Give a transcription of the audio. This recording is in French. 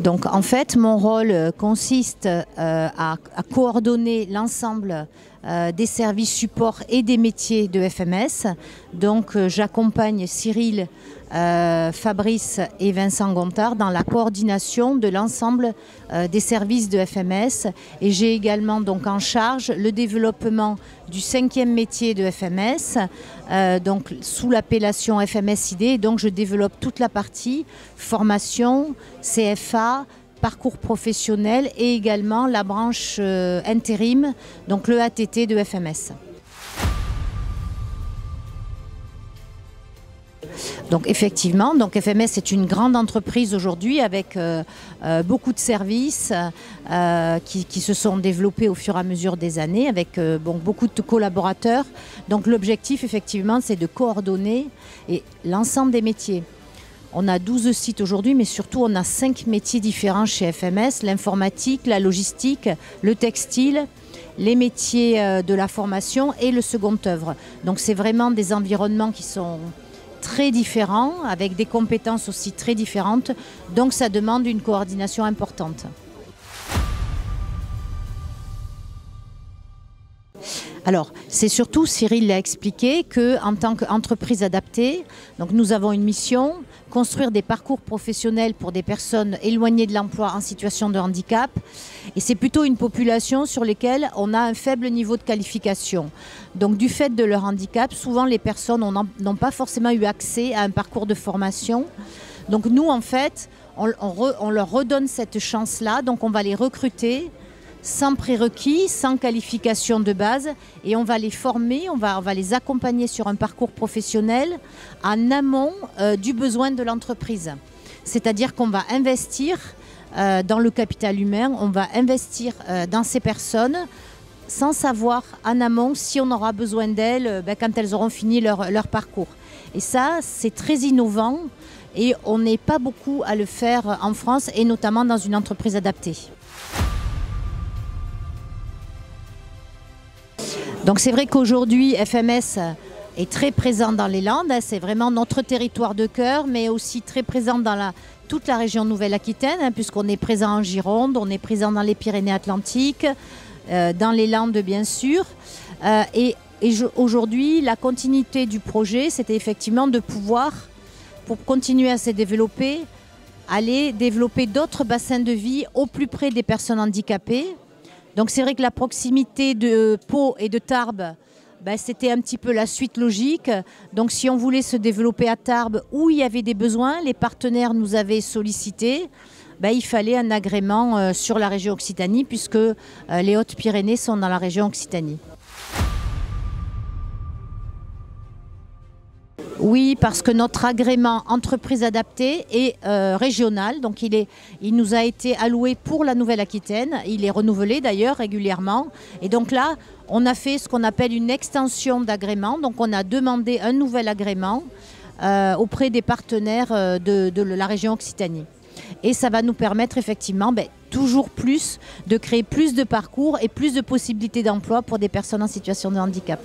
Donc en fait, mon rôle consiste à coordonner l'ensemble des services supports et des métiers de FMS. Donc j'accompagne Cyril, Fabrice et Vincent Gontard dans la coordination de l'ensemble des services de FMS. Et j'ai également donc en charge le développement du 5e métier de FMS, donc sous l'appellation FMS-ID. Et donc je développe toute la partie formation, CFA, parcours professionnel et également la branche intérim, donc le ATT de FMS. Donc effectivement, donc FMS est une grande entreprise aujourd'hui avec beaucoup de services qui se sont développés au fur et à mesure des années avec beaucoup de collaborateurs. Donc l'objectif effectivement c'est de coordonner l'ensemble des métiers. On a 12 sites aujourd'hui, mais surtout on a 5 métiers différents chez FMS, l'informatique, la logistique, le textile, les métiers de la formation et le second œuvre. Donc c'est vraiment des environnements qui sont très différents, avec des compétences aussi très différentes, donc ça demande une coordination importante. Alors, c'est surtout, Cyril l'a expliqué, qu'en tant qu'entreprise adaptée, donc nous avons une mission, construire des parcours professionnels pour des personnes éloignées de l'emploi en situation de handicap. Et c'est plutôt une population sur laquelle on a un faible niveau de qualification. Donc du fait de leur handicap, souvent les personnes n'ont pas forcément eu accès à un parcours de formation. Donc nous, en fait, on leur redonne cette chance-là, donc on va les recruter sans prérequis, sans qualification de base, et on va les former, on va les accompagner sur un parcours professionnel en amont du besoin de l'entreprise. C'est-à-dire qu'on va investir dans le capital humain, on va investir dans ces personnes sans savoir en amont si on aura besoin d'elles quand elles auront fini leur parcours. Et ça, c'est très innovant et on n'est pas beaucoup à le faire en France et notamment dans une entreprise adaptée. Donc c'est vrai qu'aujourd'hui, FMS est très présent dans les Landes, c'est vraiment notre territoire de cœur, mais aussi très présent dans toute la région Nouvelle-Aquitaine, puisqu'on est présent en Gironde, on est présent dans les Pyrénées-Atlantiques, dans les Landes bien sûr. Et aujourd'hui, la continuité du projet, c'était effectivement de pouvoir, pour continuer à se développer, aller développer d'autres bassins de vie au plus près des personnes handicapées. Donc c'est vrai que la proximité de Pau et de Tarbes, c'était un petit peu la suite logique. Donc si on voulait se développer à Tarbes où il y avait des besoins, les partenaires nous avaient sollicité, il fallait un agrément sur la région Occitanie puisque les Hautes-Pyrénées sont dans la région Occitanie. Oui, parce que notre agrément entreprise adaptée est régional, donc il nous a été alloué pour la Nouvelle-Aquitaine, il est renouvelé d'ailleurs régulièrement. Et donc là, on a fait ce qu'on appelle une extension d'agrément, donc on a demandé un nouvel agrément auprès des partenaires de la région Occitanie. Et ça va nous permettre effectivement toujours plus de créer plus de parcours et plus de possibilités d'emploi pour des personnes en situation de handicap.